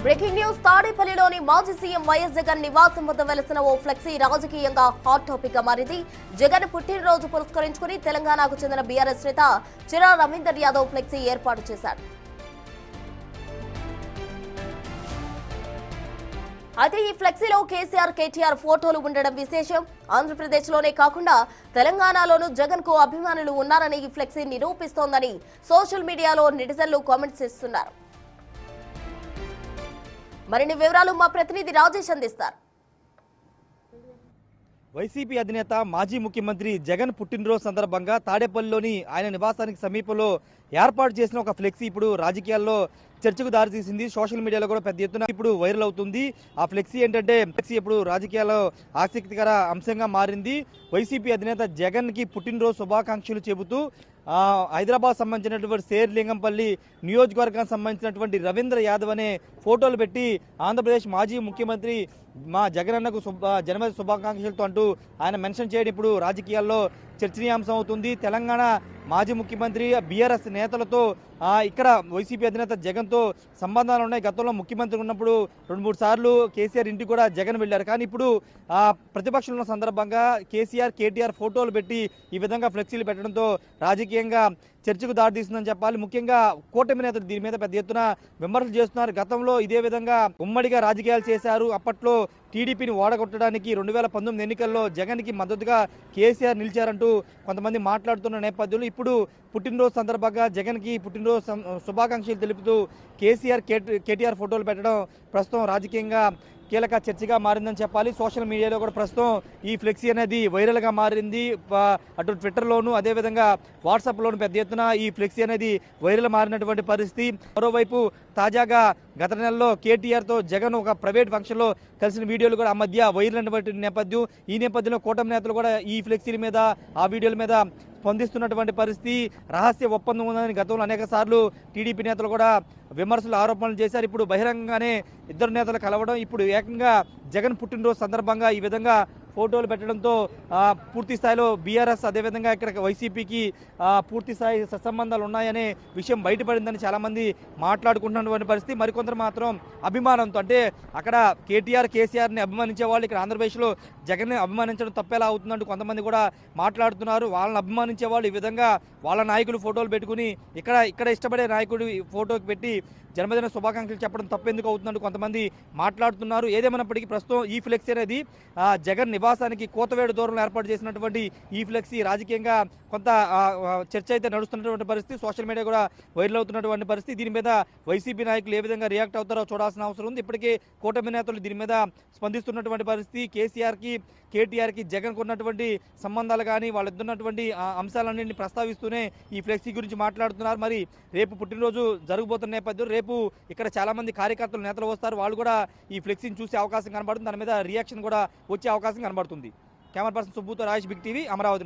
Breaking news తాడేపల్లిలోని మాజీ CM YS Jagan నివాసం వద్ద వెలసిన ఓ ఫ్లెక్సీ రాజకీయంగా హాట్ టాపిక్ గా మారింది. జగన్ పుట్టినరోజు పురస్కరించుకుని తెలంగాణకు చెందిన బీఆర్ఎస్ నేత చిరా రవీందర్ యాదవ్ ఫ్లెక్సీ ఏర్పాటు చేశారు. అయితే ఈ ఫ్లెక్సీలో కేసీఆర్, కేటీఆర్ ఫోటోలు ఉండడం విశేషం. ఆంధ్రప్రదేశ్లోనే కాకుండా తెలంగాణలోనూ జగన్ కు అభిమానులు ఉన్నారని ఈ ఫ్లెక్సీ నిరూపిస్తోందని సోషల్ మీడియాలో నెటిజన్లు కామెంట్స్ చేస్తున్నారు. మరిన్ని వివరాలు మా ప్రతినిధి రాజేష్ అందిస్తారు. వైసీపీ అధినేత మాజీ ముఖ్యమంత్రి జగన్ పుట్టినరోజు సందర్భంగా తాడేపల్లిలోని ఆయన నివాసానికి సమీపంలో ఏర్పాటు చేసిన ఒక ఫ్లెక్సీ ఇప్పుడు రాజకీయాల్లో చర్చకు దారితీసింది. సోషల్ మీడియాలో కూడా పెద్ద ఎత్తున ఇప్పుడు వైరల్ అవుతుంది. ఆ ఫ్లెక్సీ ఏంటంటే ఫ్లెక్సీ ఇప్పుడు రాజకీయాల్లో ఆసక్తికర అంశంగా మారింది. వైసీపీ అధినేత జగన్ కి పుట్టినరోజు శుభాకాంక్షలు చెబుతూ హైదరాబాద్ సంబంధించినటువంటి శేర్లింగంపల్లి నియోజకవర్గానికి సంబంధించినటువంటి రవీంద్ర యాదవ్ అనే ఫోటోలు పెట్టి ఆంధ్రప్రదేశ్ మాజీ ముఖ్యమంత్రి మా జగన్ అన్నకు జన్మదిన శుభాకాంక్షలతో అంటూ ఆయన మెన్షన్ చేయడం ఇప్పుడు రాజకీయాల్లో చర్చనీయాంశం అవుతుంది. తెలంగాణ మాజీ ముఖ్యమంత్రి బీఆర్ఎస్ నేతలతో ఇక్కడ వైసీపీ అధినేత జగన్తో సంబంధాలు ఉన్నాయి. గతంలో ముఖ్యమంత్రి ఉన్నప్పుడు 2-3 సార్లు కేసీఆర్ ఇంటికి కూడా జగన్ వెళ్ళారు. కానీ ఇప్పుడు ప్రతిపక్షంలో ఉన్న సందర్భంగా కేసీఆర్, కేటీఆర్ ఫోటోలు పెట్టి ఈ విధంగా ఫ్లెక్సీలు పెట్టడంతో రాజకీయంగా చర్చకు దారితీస్తుందని చెప్పాలి. ముఖ్యంగా కూటమి నేతలు దీని మీద పెద్ద ఎత్తున విమర్శలు చేస్తున్నారు. గతంలో ఇదే విధంగా ఉమ్మడిగా రాజకీయాలు చేశారు. అప్పట్లో టీడీపీని ఓడగొట్టడానికి 2019 ఎన్నికల్లో జగన్కి మద్దతుగా కేసీఆర్ నిలిచారంటూ కొంతమంది మాట్లాడుతున్న నేపథ్యంలో ఇప్పుడు పుట్టినరోజు సందర్భంగా జగన్కి పుట్టినరోజు శుభాకాంక్షలు తెలుపుతూ కేసీఆర్, కేటీఆర్ ఫోటోలు పెట్టడం ప్రస్తుతం రాజకీయంగా కీలక చర్చగా మారిందని చెప్పాలి. సోషల్ మీడియాలో కూడా ప్రస్తుతం ఈ ఫ్లెక్సీ అనేది వైరల్గా మారింది. అటు ట్విట్టర్లోను అదేవిధంగా వాట్సాప్లోను పెద్ద ఎత్తున ఈ ఫ్లెక్సీ అనేది వైరల్ మారినటువంటి పరిస్థితి. మరోవైపు తాజాగా గత నెలలో కేటీఆర్తో జగన్ ఒక ప్రైవేట్ ఫంక్షన్లో కలిసిన వీడియోలు కూడా ఆ మధ్య వైరల్ అయినటువంటి నేపథ్యం. ఈ నేపథ్యంలో కూటమి నేతలు కూడా ఈ ఫ్లెక్సీల మీద, ఆ వీడియోల మీద స్పందిస్తున్నటువంటి పరిస్థితి. రహస్య ఒప్పందం ఉందని గతంలో అనేక సార్లు టీడీపీ నేతలు కూడా విమర్శలు, ఆరోపణలు చేశారు. ఇప్పుడు బహిరంగంగానే ఇద్దరు నేతలు కలవడం, ఇప్పుడు ఏకంగా జగన్ పుట్టినరోజు సందర్భంగా ఈ విధంగా ఫోటోలు పెట్టడంతో పూర్తి స్థాయిలో బీఆర్ఎస్ అదేవిధంగా ఇక్కడ వైసీపీకి పూర్తి స్థాయి సత్సంబంధాలు ఉన్నాయనే విషయం బయటపడిందని చాలామంది మాట్లాడుకుంటున్నటువంటి పరిస్థితి. మరికొందరు మాత్రం అభిమానంతో, అంటే అక్కడ కేటీఆర్, కేసీఆర్ని అభిమానించే వాళ్ళు ఇక్కడ ఆంధ్రప్రదేశ్లో జగన్ని అభిమానించడం తప్పేలా అవుతుందంటూ కొంతమంది కూడా మాట్లాడుతున్నారు. వాళ్ళని అభిమానించే వాళ్ళు ఈ విధంగా వాళ్ళ నాయకులు ఫోటోలు పెట్టుకుని ఇక్కడ ఇష్టపడే నాయకుడు ఫోటోకి పెట్టి జన్మదిన శుభాకాంక్షలు చెప్పడం తప్పెందుకు అవుతుందంటూ కొంతమంది మాట్లాడుతున్నారు. ఏదేమైనప్పటికీ ప్రస్తుతం ఈ ఫ్లెక్సీ అనేది జగన్ నివాసానికి కోతవేడు దూరంలో ఏర్పాటు చేసినటువంటి ఈ ఫ్లెక్సీ రాజకీయంగా కొంత చర్చ అయితే నడుస్తున్నటువంటి పరిస్థితి. సోషల్ మీడియా కూడా వైరల్ అవుతున్నటువంటి పరిస్థితి. దీని మీద వైసీపీ నాయకులు ఏ విధంగా రియాక్ట్ అవుతారో చూడాల్సిన అవసరం ఉంది. ఇప్పటికే కూటమి నేతలు దీని మీద స్పందిస్తున్నటువంటి పరిస్థితి. కేసీఆర్కి, కేటీఆర్కి జగన్కు ఉన్నటువంటి సంబంధాలు కానీ వాళ్ళిద్దరున్నటువంటి అంశాలన్నింటినీ ప్రస్తావిస్తూనే ఈ ఫ్లెక్సీ గురించి మాట్లాడుతున్నారు. మరి రేపు పుట్టినరోజు జరగబోతున్న నేపథ్యం రేపు ఇక్కడ చాలా మంది కార్యకర్తలు, నేతలు వస్తారు. వాళ్ళు కూడా ఈ ఫ్లెక్సీని చూసే అవకాశం కనబడుతుంది. దాని మీద రియాక్షన్ కూడా వచ్చే అవకాశం కనబడుతుంది. కెమెరా పర్సన్ సుబ్బుతో రాజేష్, బిగ్ టీవీ, అమరావతి.